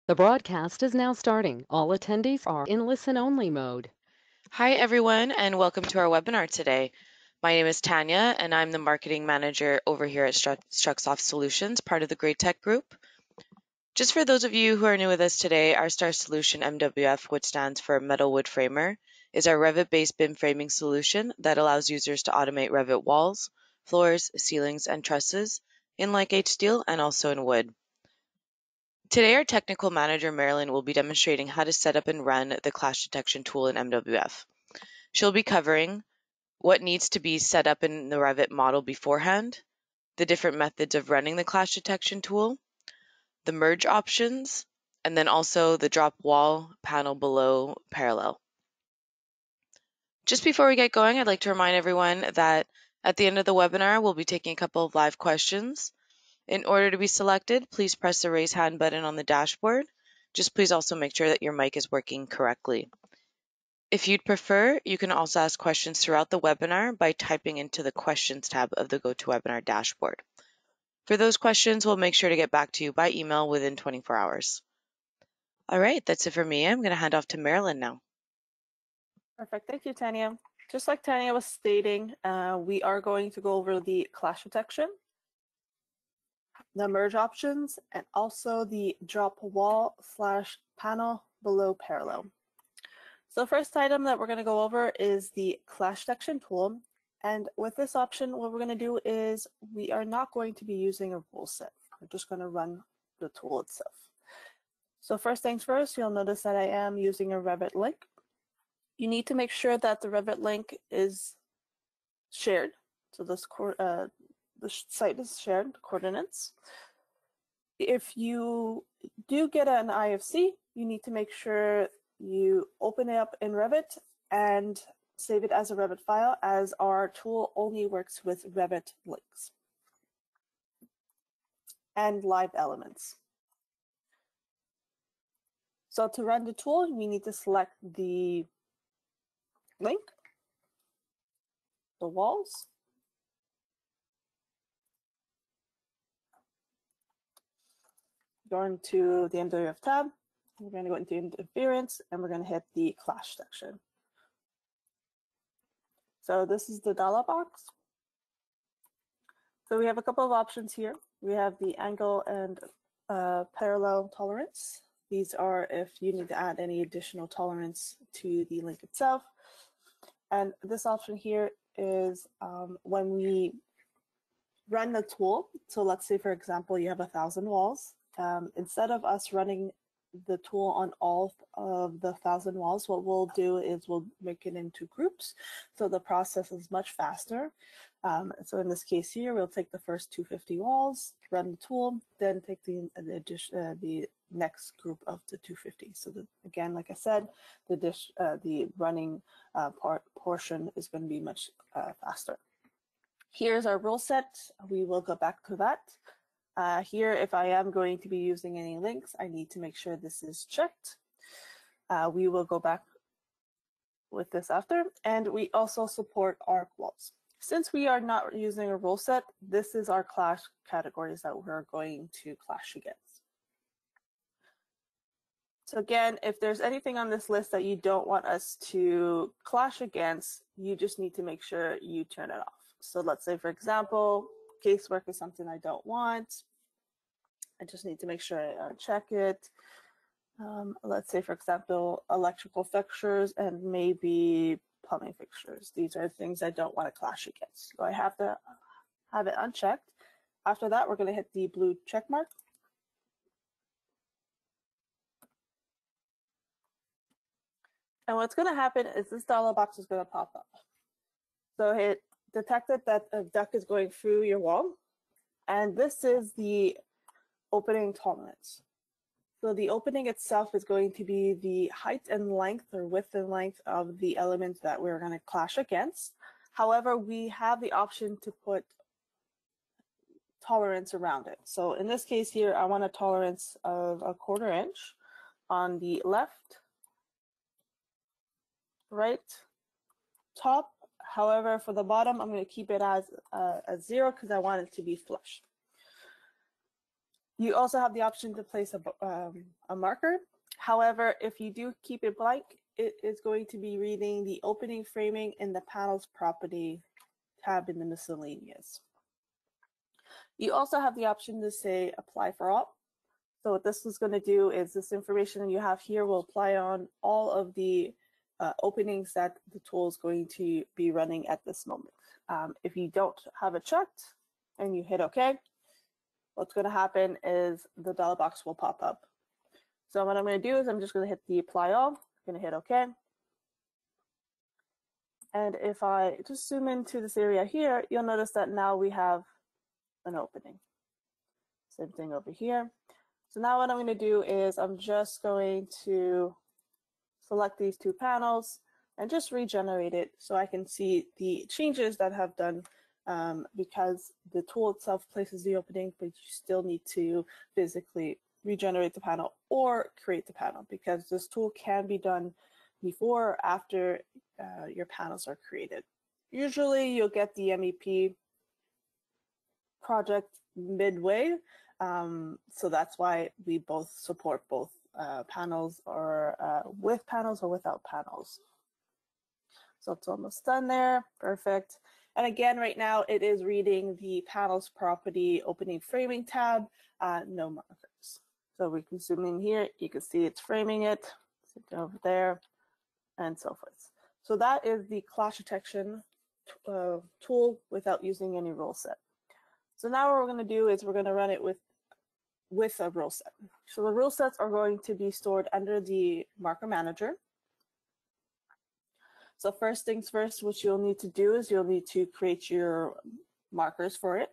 The broadcast is now starting. All attendees are in listen-only mode. Hi, everyone, and welcome to our webinar today. My name is Tanya, and I'm the marketing manager over here at Struxoft Solutions, part of the Great Tech Group. Just for those of you who are new with us today, our star solution, MWF, which stands for Metal Wood Framer, is our Revit-based BIM framing solution that allows users to automate Revit walls, floors, ceilings, and trusses in like H steel and also in wood. Today, our technical manager, Marilyn, will be demonstrating how to set up and run the clash detection tool in MWF. She'll be covering what needs to be set up in the Revit model beforehand, the different methods of running the clash detection tool, the merge options, and then also the drop wall panel below parallel. Just before we get going, I'd like to remind everyone that at the end of the webinar, we'll be taking a couple of live questions. In order to be selected, please press the raise hand button on the dashboard. Just please also make sure that your mic is working correctly. If you'd prefer, you can also ask questions throughout the webinar by typing into the questions tab of the GoToWebinar dashboard. For those questions, we'll make sure to get back to you by email within 24 hours. All right, that's it for me. I'm going to hand off to Marilyn now. Perfect. Thank you, Tanya. Just like Tanya was stating, we are going to go over the clash detection, the merge options, and also the drop wall / panel below parallel. So the first item that we're going to go over is the clash detection tool. And with this option, what we're going to do is we are not going to be using a rule set. We're just going to run the tool itself. So first things first, you'll notice that I am using a Revit link. You need to make sure that the Revit link is shared. So the site is shared, coordinates. If you do get an IFC, you need to make sure you open it up in Revit and save it as a Revit file, as our tool only works with Revit links and live elements. So to run the tool, we need to select the link, the walls, go into the MWF tab. We're going to go into interference and we're going to hit the clash section. So this is the dialog box. So we have a couple of options here. We have the angle and parallel tolerance. These are if you need to add any additional tolerance to the link itself. And this option here is when we run the tool. So let's say, for example, you have 1,000 walls. Instead of us running the tool on all of the 1,000 walls, what we'll do is we'll make it into groups. So the process is much faster. So in this case here, we'll take the first 250 walls, run the tool, then take the next group of the 250. So again, like I said, the running portion is going to be much faster. Here's our rule set. We will go back to that. Here, if I am going to be using any links, I need to make sure this is checked. We will go back with this after, and we also support arc walls. Since we are not using a rule set, this is our clash categories that we're going to clash against. So again, if there's anything on this list that you don't want us to clash against, you just need to make sure you turn it off. So let's say, for example, casework is something I don't want. I just need to make sure I uncheck it. Let's say, for example, electrical fixtures and maybe plumbing fixtures. These are things I don't want to clash against. So I have to have it unchecked. After that, we're going to hit the blue check mark. And what's going to happen is this dialog box is going to pop up. So it detected that a duct is going through your wall. And this is the opening tolerance. So the opening itself is going to be the height and length or width and length of the element that we're going to clash against. However, we have the option to put tolerance around it. So in this case here, I want a tolerance of 1/4 inch on the left, right, top. However, for the bottom, I'm going to keep it as 0 because I want it to be flush. You also have the option to place a marker. However, if you do keep it blank, it is going to be reading the opening framing in the panels property tab in the miscellaneous. You also have the option to say apply for all. So what this is going to do is this information you have here will apply on all of the openings that the tool is going to be running at this moment. If you don't have it checked and you hit OK, what's going to happen is the dollar box will pop up. So what I'm going to do is I'm just going to hit the apply all. I'm going to hit OK. And if I just zoom into this area here, you'll notice that now we have an opening. Same thing over here. So now what I'm going to do is I'm just going to select these two panels and just regenerate it so I can see the changes that have done because the tool itself places the opening, but you still need to physically regenerate the panel or create the panel because this tool can be done before or after your panels are created. Usually you'll get the MEP project midway, so that's why we both support both panels or with panels or without panels. So it's almost done there, perfect. And again, right now it is reading the panels property opening framing tab, no markers. So we can zoom in here, you can see it's framing it, over there, and so forth. So that is the clash detection tool without using any rule set. So now what we're going to do is we're going to run it with a rule set. So the rule sets are going to be stored under the marker manager. So first things first, what you'll need to do is you'll need to create your markers for it.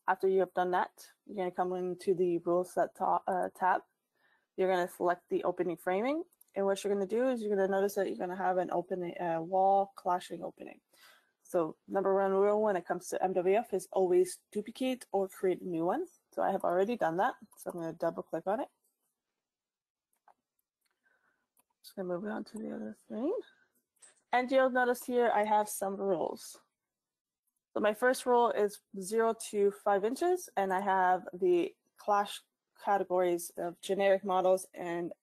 After you have done that, you're going to come into the rule set tab. You're going to select the opening framing. And what you're going to do is you're going to notice that you're going to have an opening wall clashing opening. So number one rule when it comes to MWF is always duplicate or create a new one. So I have already done that. So I'm going to double click on it. Just going to move it on to the other screen. And you'll notice here I have some rules. So my first rule is 0 to 5 inches, and I have the clash categories of generic models and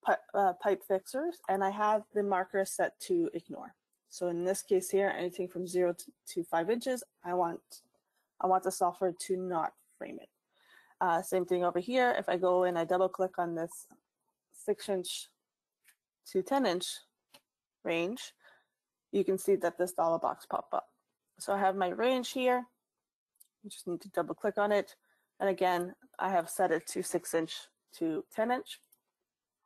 pipe fixers, and I have the marker set to ignore. So in this case here, anything from 0 to 5 inches, I want the software to not frame it. Same thing over here. If I go and I double click on this 6-inch to 10-inch range, you can see that this dollar box pop up. So I have my range here. You just need to double click on it. And again, I have set it to 6-inch to 10-inch.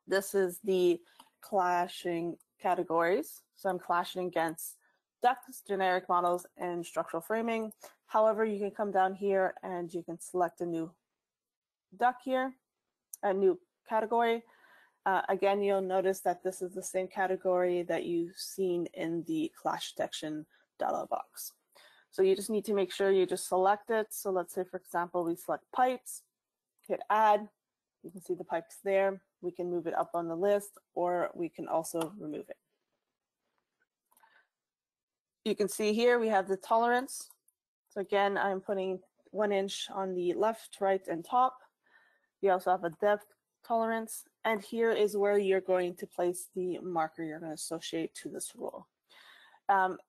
This is the clashing categories. So I'm clashing against ducts, generic models, and structural framing. However, you can come down here and you can select a new duct here, a new category. Again, you'll notice that this is the same category that you've seen in the clash detection dialog box. So you just need to make sure you just select it. So let's say, for example, we select pipes, hit add. You can see the pipes there. We can move it up on the list, or we can also remove it. You can see here we have the tolerance. So again, I'm putting 1 inch on the left, right, and top. You also have a depth tolerance, and here is where you're going to place the marker you're going to associate to this rule.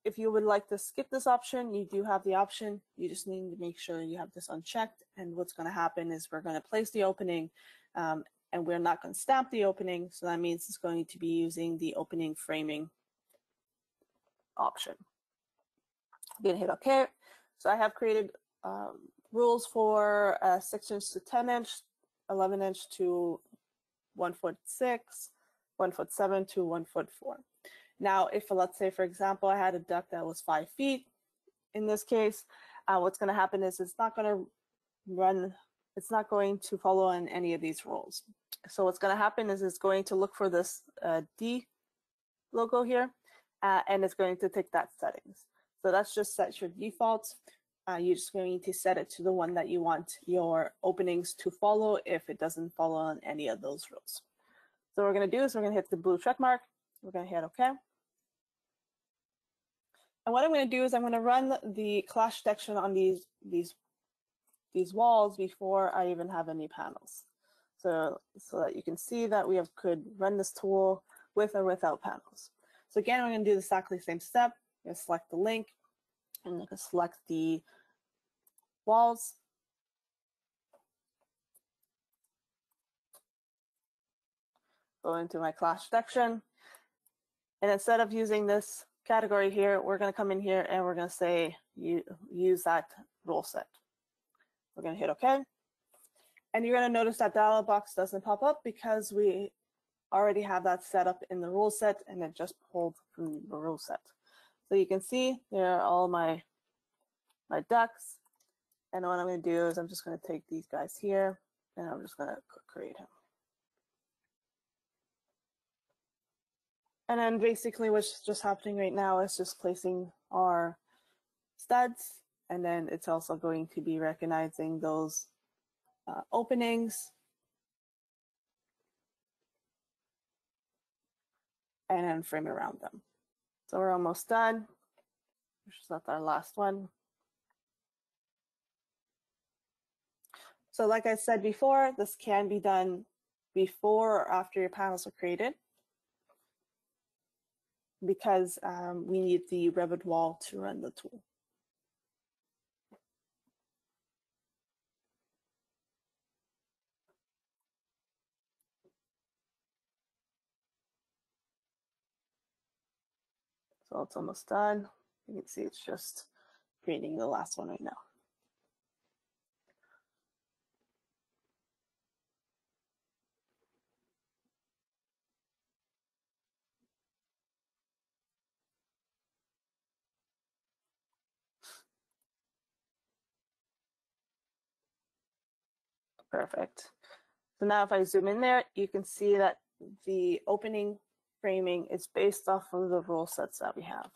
If you would like to skip this option, you do have the option. You just need to make sure you have this unchecked, and what's going to happen is we're going to place the opening, and we're not going to stamp the opening, so that means it's going to be using the opening framing option. I'm going to hit OK. So I have created rules for 6-inch to 10-inch, 11-inch to 1'6", 1'7" to 1'4". Now, if let's say, for example, I had a duct that was 5 feet, in this case, what's going to happen is it's not going to run, it's not going to follow on any of these rules. So what's going to happen is it's going to look for this D logo here, and it's going to take that settings. So that's just set your defaults. You're just going to set it to the one that you want your openings to follow if it doesn't follow on any of those rules. So what we're going to do is we're going to hit the blue check mark. We're going to hit OK. And what I'm going to do is I'm going to run the clash detection on these these walls before I even have any panels. So that you can see that we could run this tool with or without panels. So again, we're going to do exactly the same step. I'm going to select the link, and I'm going to select the walls. Go into my class section. And instead of using this category here, we're going to come in here and we're going to say use that rule set. We're going to hit OK. And you're going to notice that dialog box doesn't pop up because we already have that set up in the rule set, and it just pulled from the rule set. So you can see there are all my ducks. And what I'm going to do is I'm just going to take these guys here, and I'm just going to create him. And then basically what's just happening right now is just placing our studs, and then it's also going to be recognizing those openings. And then frame around them. So we're almost done. That's our last one. So like I said before, this can be done before or after your panels are created, because we need the Revit wall to run the tool. So it's almost done. You can see it's just creating the last one right now. Perfect. So now if I zoom in there, you can see that the opening framing is based off of the rule sets that we have.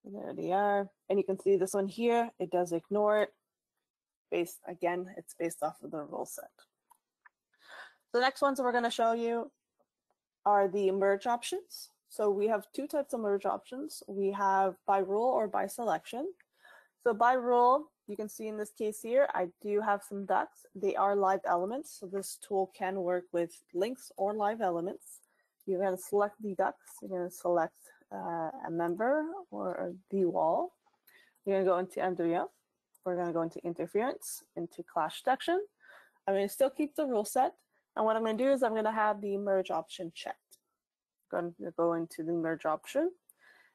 And there they are. And you can see this one here, it does ignore it. Again, it's based off of the rule set. The next ones we're going to show you are the merge options. So we have two types of merge options. We have by rule or by selection. So by rule, you can see in this case here, I do have some ducks. They are live elements, so this tool can work with links or live elements. You're going to select the ducks. You're going to select a member or a view wall. You're going to go into MWF. We're going to go into interference, into clash detection. I'm going to still keep the rule set. And what I'm going to do is I'm going to have the merge option checked. I'm going to go into the merge option.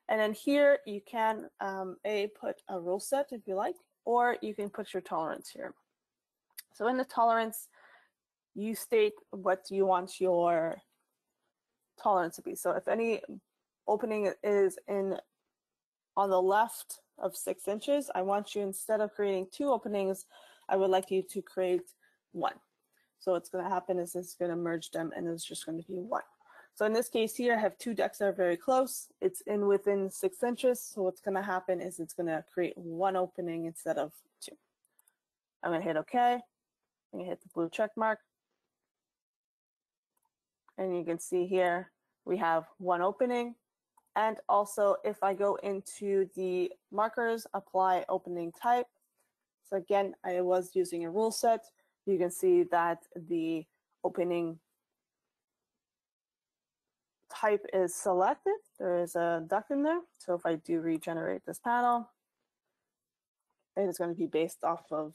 And then here you can put a rule set if you like, or you can put your tolerance here. So in the tolerance, you state what you want your tolerance to be. So if any opening is on the left of 6 inches, I want you, instead of creating 2 openings, I would like you to create 1. So what's going to happen is it's going to merge them, and it's just going to be 1. So in this case here, I have 2 decks that are very close. It's within 6 inches. So what's going to happen is it's going to create 1 opening instead of 2. I'm going to hit OK. I'm going to hit the blue check mark. And you can see here we have 1 opening. And also if I go into the markers, apply opening type. So again, I was using a rule set. You can see that the opening type is selected. There is a duck in there. So if I do regenerate this panel, it is going to be based off of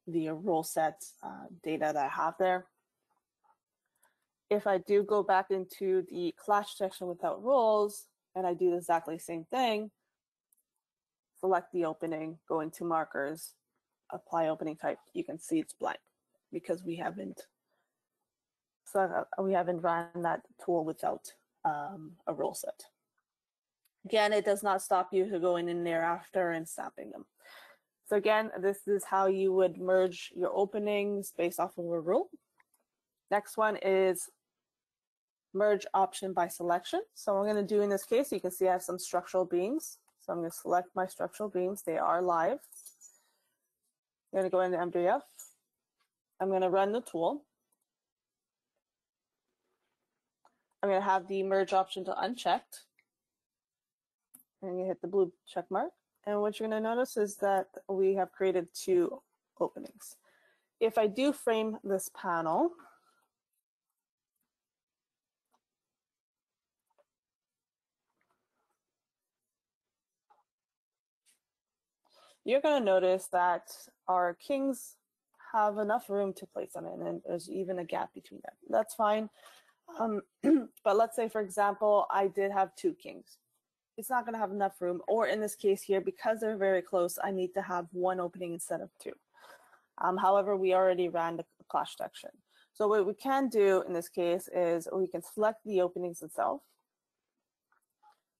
the rule set data that I have there. If I do go back into the clash section without rules, and I do exactly the same thing, select the opening, go into markers, apply opening type, you can see it's blank because we haven't run that tool without a rule set. Again, it does not stop you from going in there after and snapping them. So again, this is how you would merge your openings based off of a rule. Next one is merge option by selection. So what I'm going to do in this case, you can see I have some structural beams. So I'm going to select my structural beams. They are live. I'm going to go into MWF. I'm going to run the tool. I'm going to have the merge option to unchecked. And you hit the blue check mark. And what you're going to notice is that we have created 2 openings. if I do frame this panel, you're going to notice that our kings have enough room to place them in, and there's even a gap between them. That's fine. But let's say, for example, I did have 2 kings. It's not going to have enough room, or in this case here, because they're very close, I need to have 1 opening instead of 2. However, we already ran the clash detection. So what we can do in this case is we can select the openings itself.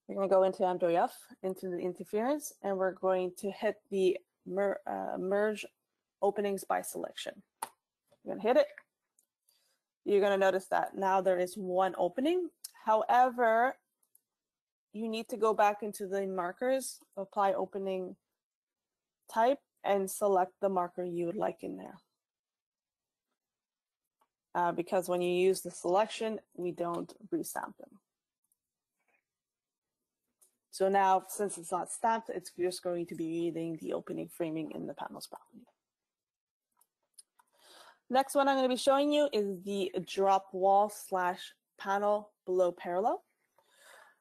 We're going to go into MWF, into the interference, and we're going to hit the merge openings by selection. You're going to hit it. You're going to notice that now there is 1 opening. However, you need to go back into the markers, apply opening type, and select the marker you would like in there. Because when you use the selection, we don't restamp them. So now, since it's not stamped, it's just going to be reading the opening framing in the panels property. Next one I'm going to be showing you is the drop wall / panel below parallel.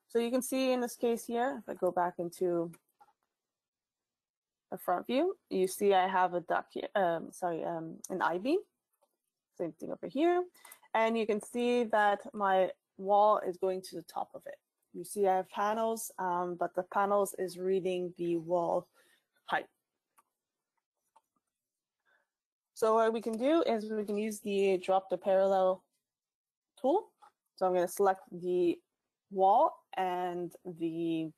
So you can see in this case here, if I go back into a front view, you see I have a duct here, an I-beam. Same thing over here. And you can see that my wall is going to the top of it. You see I have panels, but the panels is reading the wall height. So what we can do is we can use the drop the parallel tool. So I'm going to select the wall and the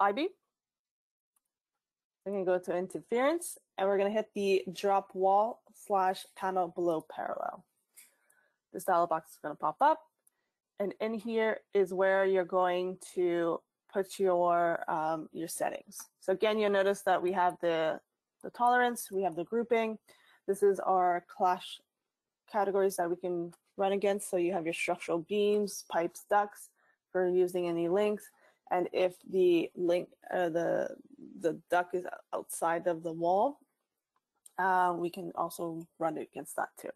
I-beam. We're going to go to interference, and we're going to hit the drop wall / panel below parallel. This dialog box is going to pop up, and in here is where you're going to put your settings. So again, you'll notice that we have the tolerance, we have the grouping. This is our clash categories that we can run against. So you have your structural beams, pipes, ducts for using any links. And if the link, the duct is outside of the wall, we can also run it against that too.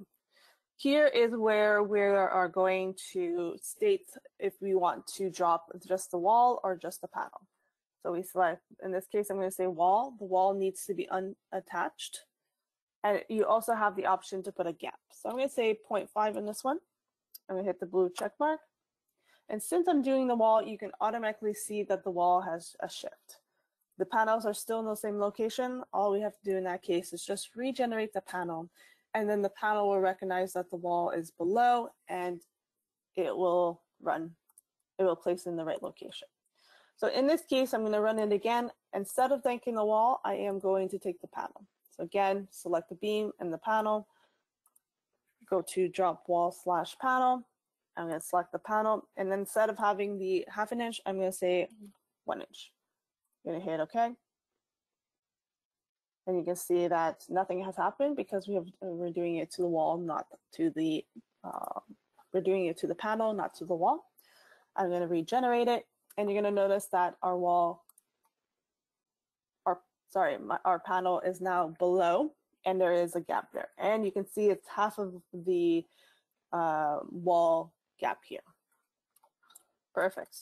Here is where we are going to state if we want to drop just the wall or just the panel. So we select, in this case, I'm going to say wall. The wall needs to be unattached. And you also have the option to put a gap. So I'm going to say 0.5 in this one. I'm going to hit the blue check mark. And since I'm doing the wall, you can automatically see that the wall has a shift. The panels are still in the same location. All we have to do in that case is just regenerate the panel, and then the panel will recognize that the wall is below, and it will place in the right location. So in this case, I'm going to run it again. Instead of taking the wall, I am going to take the panel. So again, select the beam and the panel, go to drop wall / panel. I'm going to select the panel, and then instead of having the 1/2 inch, I'm going to say 1 inch. I'm going to hit OK. And you can see that nothing has happened because we're doing it to the wall, not to the, we're doing it to the panel, not to the wall. I'm going to regenerate it, and you're going to notice that our wall, our panel is now below, and there is a gap there. And you can see it's half of the wall gap here. Perfect.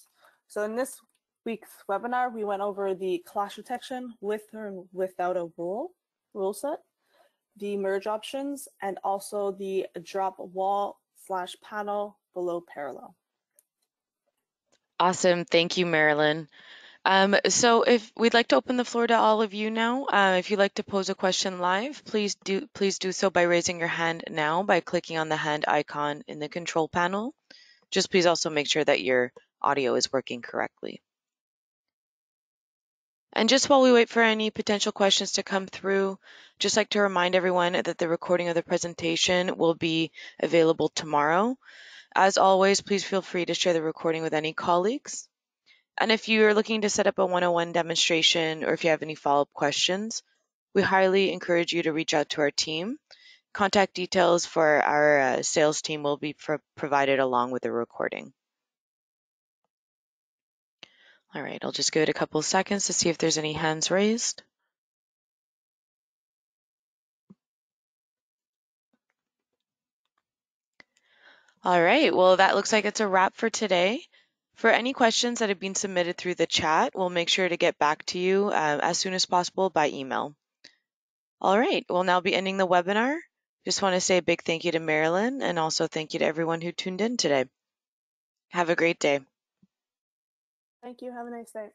So in this week's webinar, we went over the clash detection with or without a rule set, the merge options, and also the drop wall / panel below parallel. Awesome. Thank you, Marilyn. So if we'd like to open the floor to all of you now, if you'd like to pose a question live, please do so by raising your hand now by clicking on the hand icon in the control panel. Just please also make sure that your audio is working correctly. And just while we wait for any potential questions to come through, just like to remind everyone that the recording of the presentation will be available tomorrow. As always, please feel free to share the recording with any colleagues. And if you're looking to set up a 101 demonstration, or if you have any follow-up questions, we highly encourage you to reach out to our team. Contact details for our sales team will be provided along with the recording. All right, I'll just give it a couple of seconds to see if there's any hands raised. All right, well, that looks like it's a wrap for today. For any questions that have been submitted through the chat, we'll make sure to get back to you as soon as possible by email. All right, we'll now be ending the webinar. Just want to say a big thank you to Marilyn and also thank you to everyone who tuned in today. Have a great day. Thank you. Have a nice day.